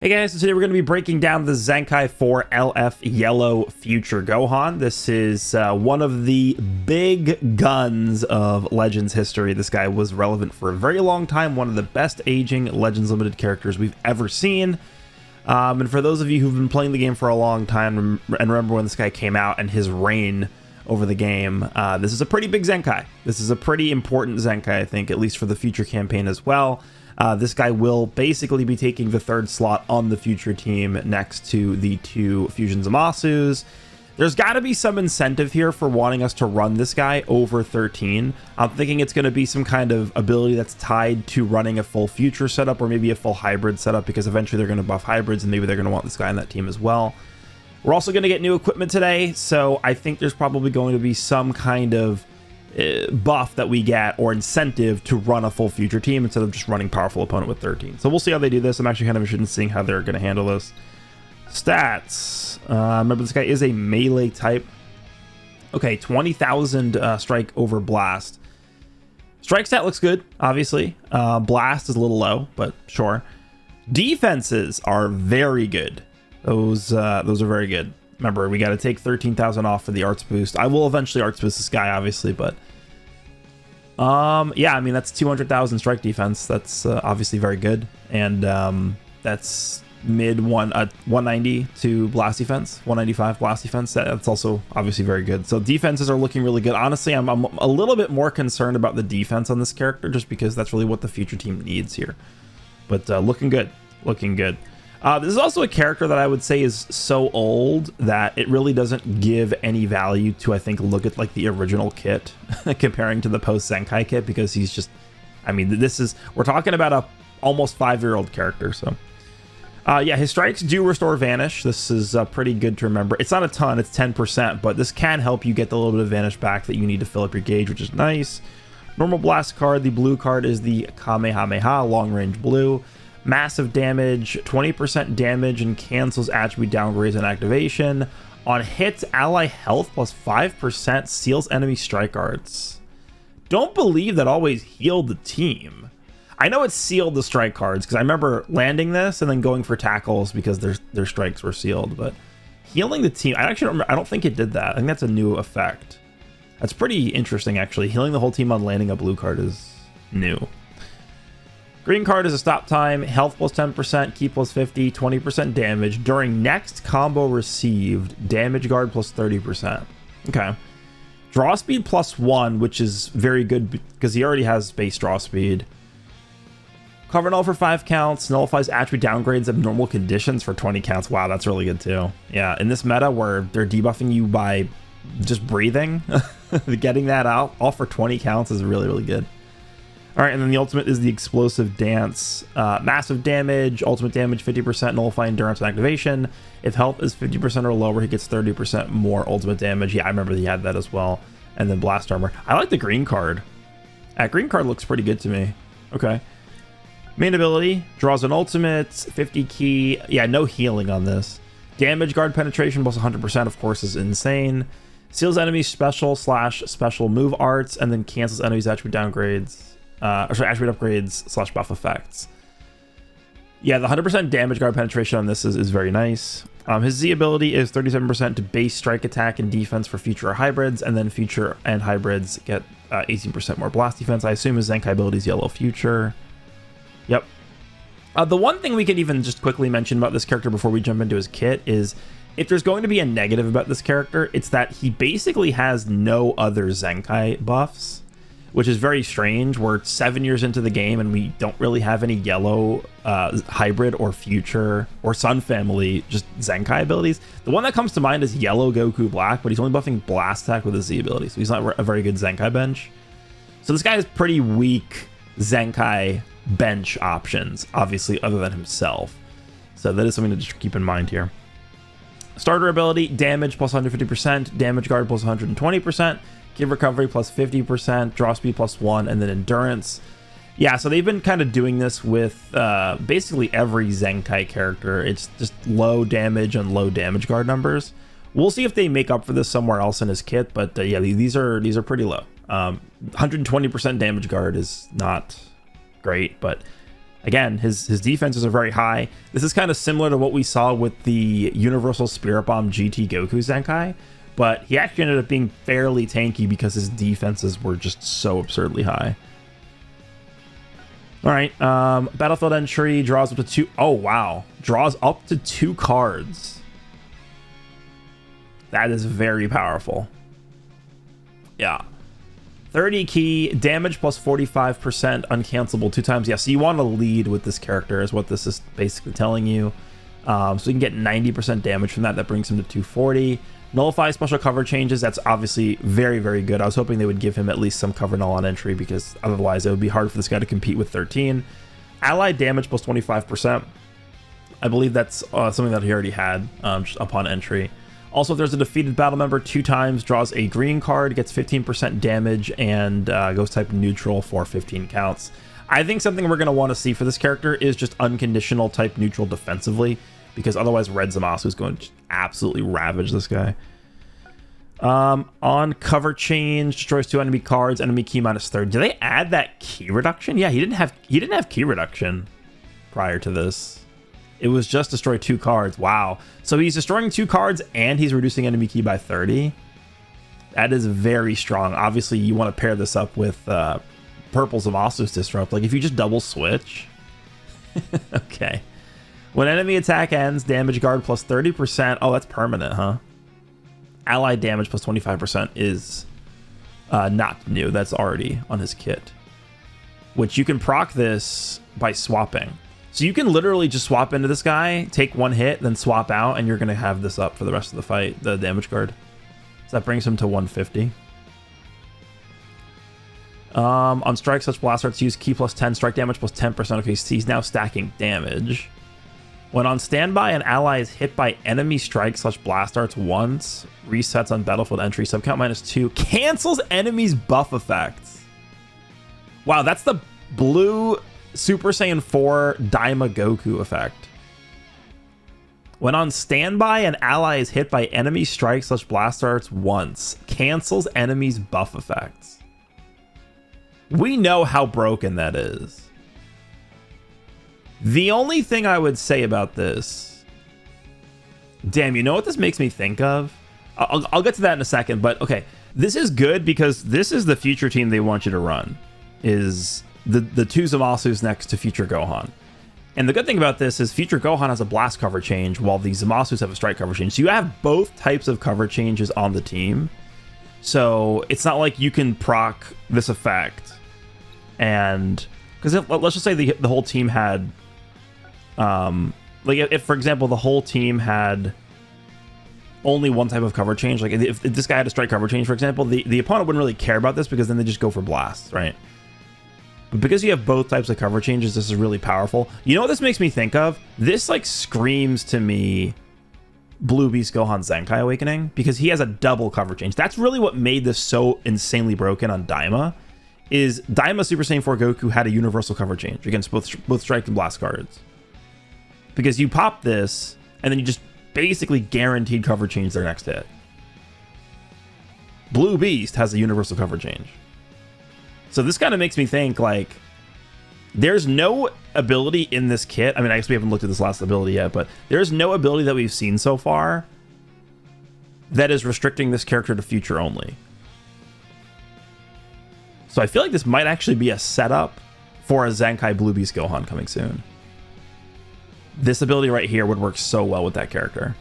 Hey guys, so today we're going to be breaking down the Zenkai 4 LF Yellow Future Gohan. This is one of the big guns of Legends history. This guy was relevant for a very long time, one of the best aging Legends Limited characters we've ever seen. And for those of you who've been playing the game for a long time and remember when this guy came out and his reign over the game, this is a pretty big Zenkai. This is a pretty important Zenkai, I think, at least for the future campaign as well. This guy will basically be taking the third slot on the future team next to the two Fusion Zamasus. There's got to be some incentive here for wanting us to run this guy over 13. I'm thinking it's going to be some kind of ability that's tied to running a full future setup or maybe a full hybrid setup, because eventually they're going to buff hybrids and maybe they're going to want this guy on that team as well. We're also going to get new equipment today, so I think there's probably going to be some kind of buff that we get or incentive to run a full future team instead of just running powerful opponent with 13. So we'll see how they do this. I'm actually kind of interested in seeing how they're going to handle this. Stats. Remember, this guy is a melee type. Okay, 20,000 strike over blast. Strike stat looks good, obviously. Blast is a little low, but sure. Defenses are very good. Those are very good. Remember, we got to take 13,000 off for the arts boost. I will eventually arts boost this guy, obviously, but yeah, I mean, that's 200,000 strike defense. That's obviously very good, and that's mid 190 to blast defense, 195 blast defense. That's also obviously very good. So defenses are looking really good. Honestly, I'm a little bit more concerned about the defense on this character, just because that's really what the future team needs here. But looking good, looking good. This is also a character that I would say is so old that it really doesn't give any value to, I think, look at like the original kit comparing to the post Zenkai kit, because he's just, I mean, we're talking about a almost 5-year-old character. So yeah, his strikes do restore vanish. This is pretty good to remember. It's not a ton, it's 10%, but this can help you get the little bit of vanish back that you need to fill up your gauge, which is nice. Normal blast card, the blue card is the Kamehameha, long range blue. Massive damage, 20% damage, and cancels attribute downgrades and activation. On hits, ally health plus 5% seals enemy strike cards. Don't believe that always healed the team. I know it sealed the strike cards because I remember landing this and then going for tackles because their strikes were sealed, but healing the team, I don't think it did that. I think that's a new effect. That's pretty interesting, actually. Healing the whole team on landing a blue card is new. Green card is a stop time, health plus 10%, ki plus 50, 20% damage. During next combo received, damage guard plus 30%. Okay. Draw speed plus 1, which is very good because he already has base draw speed. Cover null for 5 counts, nullifies attribute downgrades of normal conditions for 20 counts. Wow, that's really good too. Yeah, in this meta where they're debuffing you by just breathing, getting that out all for 20 counts is really, really good. All right, and then the ultimate is the explosive dance. Massive damage, ultimate damage 50%, nullify endurance and activation. If health is 50% or lower, he gets 30% more ultimate damage. Yeah, I remember he had that as well. And then blast armor. I like the green card. That green card looks pretty good to me. Okay. Main ability, draws an ultimate, 50 ki. Yeah, no healing on this. Damage guard penetration plus 100%, of course, is insane. Seals enemies special move arts, and then cancels enemies attribute downgrades. Attribute upgrades / buff effects. Yeah, the 100% damage guard penetration on this is very nice. His Z ability is 37% to base strike attack and defense for future hybrids, and then future and hybrids get 18% more blast defense. I assume his Zenkai ability is yellow future. Yep. The one thing we could even just quickly mention about this character before we jump into his kit is, if there's going to be a negative about this character, it's that he basically has no other Zenkai buffs, which is very strange. We're 7 years into the game and we don't really have any yellow hybrid or future or Sun family just Zenkai abilities. The one that comes to mind is yellow Goku Black, but he's only buffing blast attack with his Z ability, so he's not a very good Zenkai bench. So this guy has pretty weak Zenkai bench options, obviously, other than himself. So that is something to just keep in mind here. Starter ability, damage plus 150%, damage guard plus 120%, give recovery plus 50%, draw speed plus 1, and then endurance. Yeah, so they've been kind of doing this with basically every Zenkai character. It's just low damage and low damage guard numbers. We'll see if they make up for this somewhere else in his kit, but yeah, these are pretty low. 120% damage guard is not great, but Again, his defenses are very high. This is kind of similar to what we saw with the Universal Spirit Bomb GT Goku Zenkai, but he actually ended up being fairly tanky because his defenses were just so absurdly high. All right, battlefield entry, draws up to 2. Oh, wow. Draws up to 2 cards. That is very powerful. Yeah. 30 key, damage plus 45%, uncancelable 2 times. Yeah, so you want to lead with this character is what this is basically telling you. So you can get 90% damage from that. That brings him to 240. Nullify special cover changes. That's obviously very, very good. I was hoping they would give him at least some cover null on entry because otherwise it would be hard for this guy to compete with 13. Allied damage plus 25%. I believe that's something that he already had just upon entry. Also, if there's a defeated battle member 2 times, draws a green card, gets 15% damage, and goes type neutral for 15 counts. I think something we're going to want to see for this character is just unconditional type neutral defensively, because otherwise Red Zamasu is going to absolutely ravage this guy. On cover change, destroys 2 enemy cards, enemy key minus 30. Did they add that key reduction? Yeah, he didn't have key reduction prior to this. It was just destroy 2 cards. Wow. So he's destroying 2 cards and he's reducing enemy key by 30. That is very strong. Obviously, you want to pair this up with Purple Zamasu's Disrupt. Like, if you just double switch. Okay. When enemy attack ends, damage guard plus 30%. Oh, that's permanent, huh? Allied damage plus 25% is not new. That's already on his kit. Which you can proc this by swapping. So you can literally just swap into this guy, take 1 hit, then swap out, and you're going to have this up for the rest of the fight, the damage guard. So that brings him to 150. On strike, such blast arts use key plus 10, strike damage plus 10%. Okay, so he's now stacking damage. When on standby, an ally is hit by enemy strike / blast arts once, resets on battlefield entry, subcount minus 2, cancels enemies' buff effects. Wow, that's the blue Super Saiyan 4 Daima Goku effect. When on standby, an ally is hit by enemy strike / blast arts once, cancels enemies' buff effects. We know how broken that is. The only thing I would say about this... Damn, you know what this makes me think of? I'll get to that in a second, but okay. This is good because this is the future team they want you to run. Is the 2 Zamasus next to future Gohan. And the good thing about this is future Gohan has a blast cover change while the Zamasus have a strike cover change. So you have both types of cover changes on the team. So it's not like you can proc this effect. And because let's just say the whole team had... like if for example the whole team had only one type of cover change, like if this guy had a strike cover change, for example, the opponent wouldn't really care about this because then they just go for blasts, right? But because you have both types of cover changes, this is really powerful. You know what this makes me think of? This like screams to me Blue Beast Gohan's Zenkai Awakening, because he has a double cover change. That's really what made this so insanely broken on Daima. Is Daima Super Saiyan 4 Goku had a universal cover change against both strike and blast cards. Because you pop this, and then you just basically guaranteed cover change their next hit. Blue Beast has a universal cover change. So this kind of makes me think, like, there's no ability in this kit. I mean, I guess we haven't looked at this last ability yet, but there's no ability that we've seen so far that is restricting this character to future only. So I feel like this might actually be a setup for a Zenkai Blue Beast Gohan coming soon. This ability right here would work so well with that character.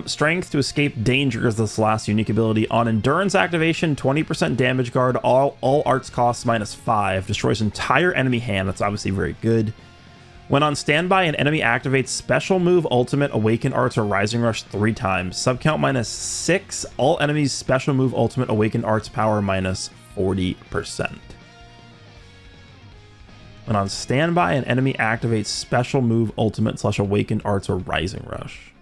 Strength to escape danger is this last unique ability. On endurance activation, 20% damage guard, all arts costs -5, destroys entire enemy hand. That's obviously very good. When on standby, an enemy activates special move, ultimate, awaken arts, or rising rush 3 times. Subcount -6, all enemies special move, ultimate, awaken arts power -40%. When on standby, an enemy activates special move, ultimate / awaken arts, or rising rush.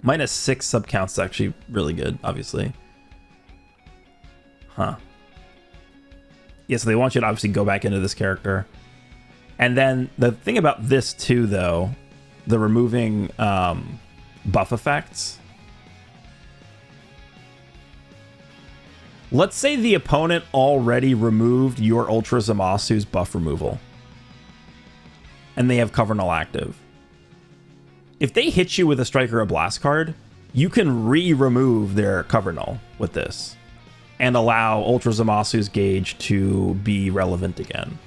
-6 subcounts is actually really good, obviously. Huh. Yeah, so they want you to obviously go back into this character. And then the thing about this too, though, the removing buff effects. Let's say the opponent already removed your Ultra Zamasu's buff removal. and they have Cover Null active. If they hit you with a Strike or a Blast card, you can remove their Cover Null with this and allow Ultra Zamasu's gauge to be relevant again.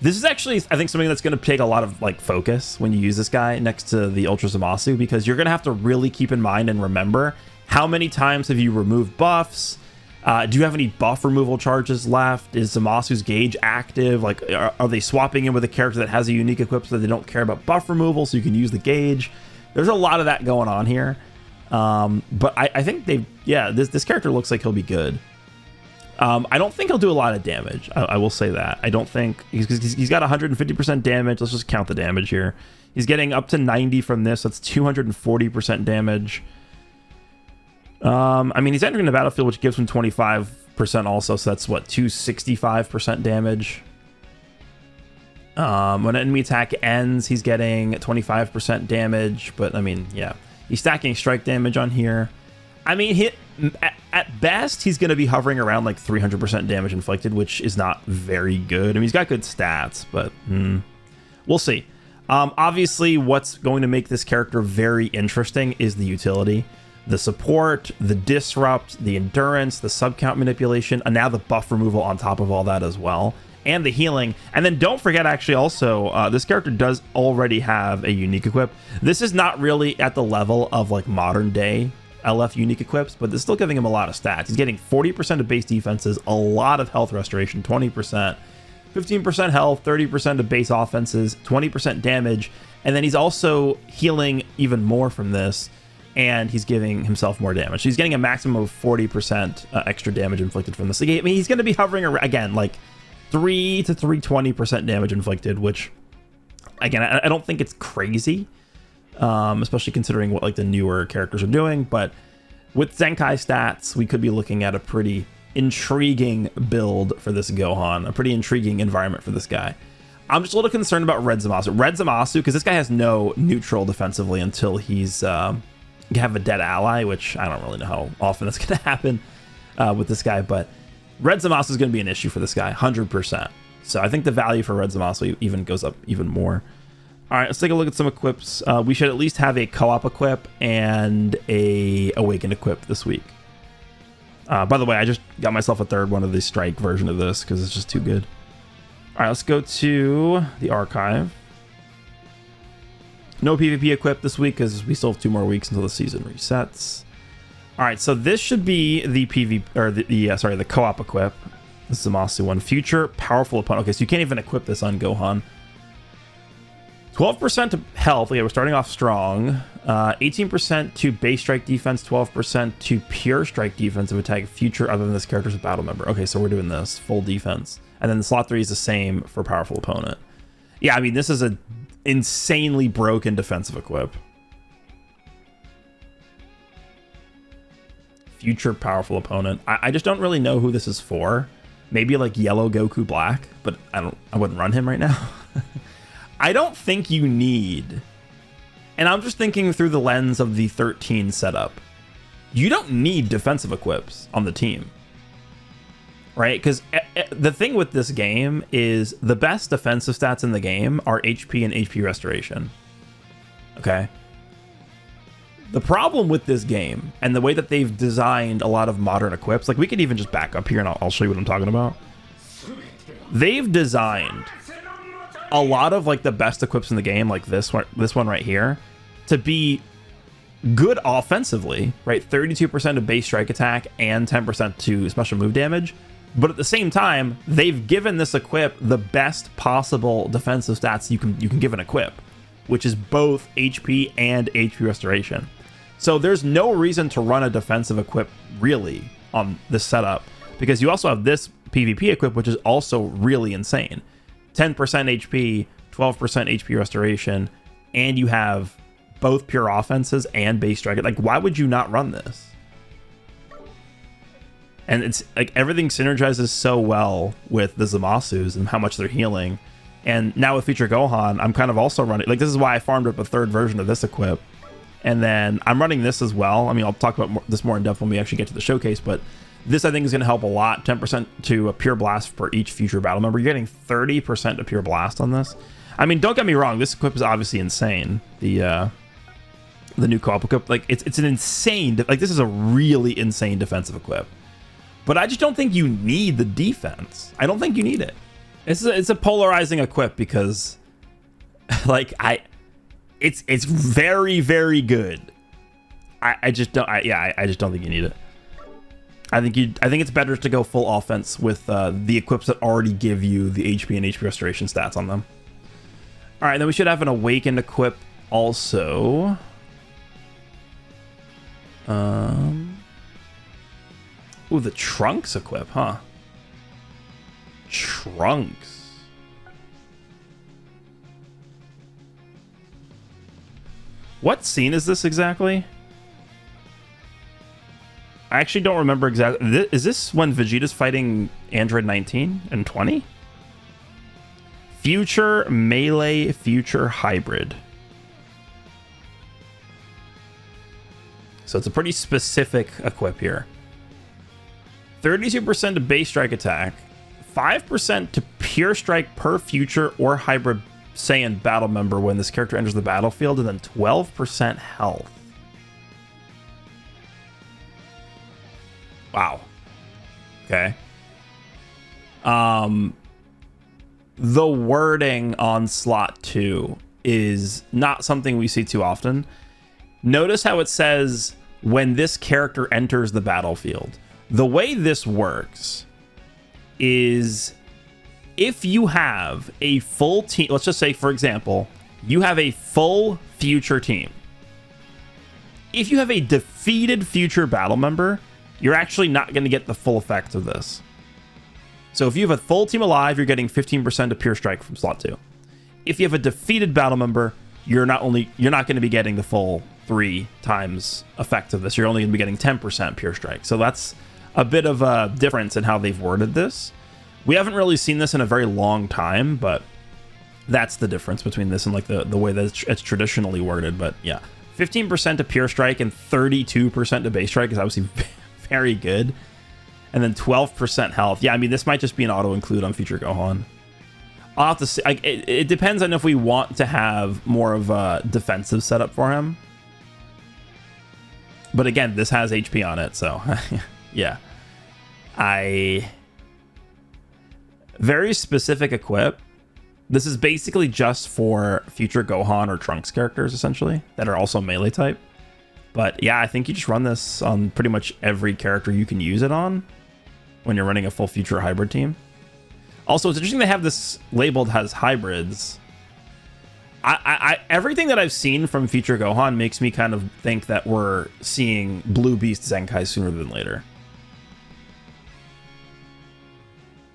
This is actually, I think, something that's going to take a lot of like focus when you use this guy next to the Ultra Zamasu, because you're going to have to really keep in mind and remember how many times have you removed buffs. Do you have any buff removal charges left? Is Zamasu's gauge active? Like, are they swapping in with a character that has a unique equip so that they don't care about buff removal so you can use the gauge? There's a lot of that going on here. But I think this character looks like he'll be good. I don't think he'll do a lot of damage. I will say that. I don't think he's got 150% damage. Let's just count the damage here. He's getting up to 90 from this. That's 240% damage. I mean, he's entering the battlefield, which gives him 25% also, so that's what, 265% damage. When an enemy attack ends, he's getting 25% damage, but I mean, yeah, he's stacking strike damage on here. I mean, at best, he's going to be hovering around like 300% damage inflicted, which is not very good. I mean, he's got good stats, but we'll see. Obviously, what's going to make this character very interesting is the utility. The support, the disrupt, the endurance, the subcount manipulation, and now the buff removal on top of all that as well, and the healing. And then don't forget, actually, also, this character does already have a unique equip. This is not really at the level of like modern day LF unique equips, but it's still giving him a lot of stats. He's getting 40% of base defenses, a lot of health restoration, 20%, 15% health, 30% of base offenses, 20% damage, and then he's also healing even more from this, and he's giving himself more damage. So he's getting a maximum of 40% extra damage inflicted from this. I mean, he's going to be hovering around, again, like 3 to 320% damage inflicted, which, again, I don't think it's crazy, especially considering what like the newer characters are doing. But with Zenkai stats, we could be looking at a pretty intriguing build for this Gohan, a pretty intriguing environment for this guy. I'm just a little concerned about Red Zamasu, because this guy has no neutral defensively until he's have a dead ally, which I don't really know how often that's going to happen with this guy, but Red Zamasu is going to be an issue for this guy, 100%. So I think the value for Red Zamasu even goes up even more. All right, let's take a look at some equips. We should at least have a co-op equip and a Awakened equip this week. By the way, I just got myself a third one of the Strike version of this because it's just too good. All right, let's go to the archive. No PvP equip this week because we still have 2 more weeks until the season resets. All right, so this should be the the co-op equip. This is Zamasu one. Future powerful opponent. Okay, so you can't even equip this on Gohan. 12% to health. Yeah, we're starting off strong. 18% to base strike defense. 12% to pure strike defensive attack. Future other than this character's a battle member. Okay, so we're doing this full defense, and then the slot 3 is the same for powerful opponent. Yeah, I mean, this is a insanely broken defensive equip. Future powerful opponent. I just don't really know who this is for. Maybe like yellow Goku Black, but I wouldn't run him right now. I don't think you need, and I'm just thinking through the lens of the 13 setup, you don't need defensive equips on the team, right? Because the thing with this game is the best defensive stats in the game are HP and HP restoration. Okay. The problem with this game and the way that they've designed a lot of modern equips, like we could even just back up here and I'll show you what I'm talking about. They've designed a lot of like the best equips in the game, like this one right here, to be good offensively, right? 32% of base strike attack and 10% to special move damage. But at the same time, they've given this equip the best possible defensive stats you can give an equip, which is both HP and HP restoration. So there's no reason to run a defensive equip really on this setup, because you also have this PvP equip, which is also really insane. 10% HP, 12% HP restoration, and you have both pure offenses and base strike. Like, why would you not run this? And it's like everything synergizes so well with the Zamasus and how much they're healing. And now with Future Gohan, I'm kind of also running, like, this is why I farmed up a third version of this equip. And then I'm running this as well. I mean, I'll talk about this more in depth when we actually get to the showcase, but this I think is going to help a lot. 10% to a pure blast for each future battle member. You're getting 30% of pure blast on this. I mean, don't get me wrong. This equip is obviously insane. The new co-op equip, like it's an insane, like this is a really insane defensive equip. But I just don't think you need the defense. I don't think you need it. It's a polarizing equip because, like, it's very, very good. I just don't. I just don't think you need it. I think it's better to go full offense with the equips that already give you the HP and HP restoration stats on them. All right, then we should have an awakened equip also. Ooh, the Trunks equip, huh? Trunks. What scene is this exactly? I actually don't remember exactly. Is this when Vegeta's fighting Android 19 and 20? Future Melee Future Hybrid. So it's a pretty specific equip here. 32% to base strike attack, 5% to pure strike per future or hybrid Saiyan battle member when this character enters the battlefield, and then 12% health. Wow. Okay. The wording on slot 2 is not something we see too often. Notice how it says when this character enters the battlefield. The way this works is if you have a full team, let's just say, for example, you have a full future team. If you have a defeated future battle member, you're actually not going to get the full effect of this. So if you have a full team alive, you're getting 15% of pure strike from slot 2. If you have a defeated battle member, you're not going to be getting the full 3 times effect of this. You're only going to be getting 10% pure strike. So that's a bit of a difference in how they've worded this. We haven't really seen this in a very long time, but that's the difference between this and like the way that it's traditionally worded. But yeah, 15% to pure strike and 32% to base strike is obviously very good. And then 12% health. Yeah, I mean, this might just be an auto include on Future Gohan. I'll have to see. Like, it depends on if we want to have more of a defensive setup for him. But again, this has HP on it, so yeah. Very specific equip. This is basically just for Future Gohan or Trunks characters, essentially, that are also melee type. But yeah, I think you just run this on pretty much every character you can use it on when you're running a full Future hybrid team. Also, it's interesting they have this labeled as hybrids. Everything that I've seen from Future Gohan makes me kind of think that we're seeing Blue Beast Zenkai sooner than later.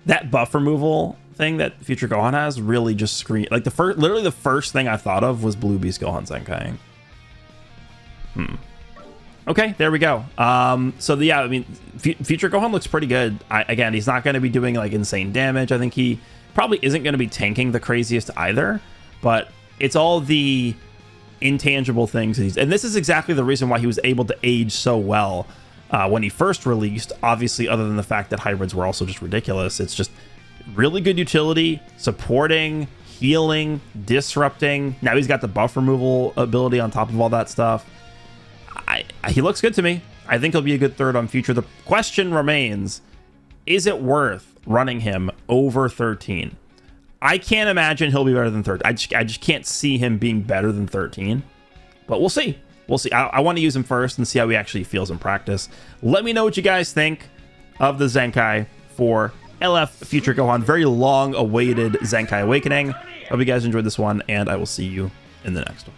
That buff removal thing that Future Gohan has really just screamed. Like literally the first thing I thought of was Blue Beast Gohan Zenkai. Okay, there we go. So yeah, I mean, Future Gohan looks pretty good. Again, he's not going to be doing like insane damage. I think he probably isn't going to be tanking the craziest either, but it's all the intangible things. And this is exactly the reason why he was able to age so well when he first released. Obviously, other than the fact that hybrids were also just ridiculous. It's just really good utility, supporting, healing, disrupting. Now he's got the buff removal ability on top of all that stuff. He looks good to me. I think he'll be a good third on Future. The question remains, is it worth running him over 13? I can't imagine he'll be better than 13. I just can't see him being better than 13. But we'll see. We'll see. I want to use him first and see how he actually feels in practice. Let me know what you guys think of the Zenkai for LF Future Gohan. Very long-awaited Zenkai Awakening. Hope you guys enjoyed this one, and I will see you in the next one.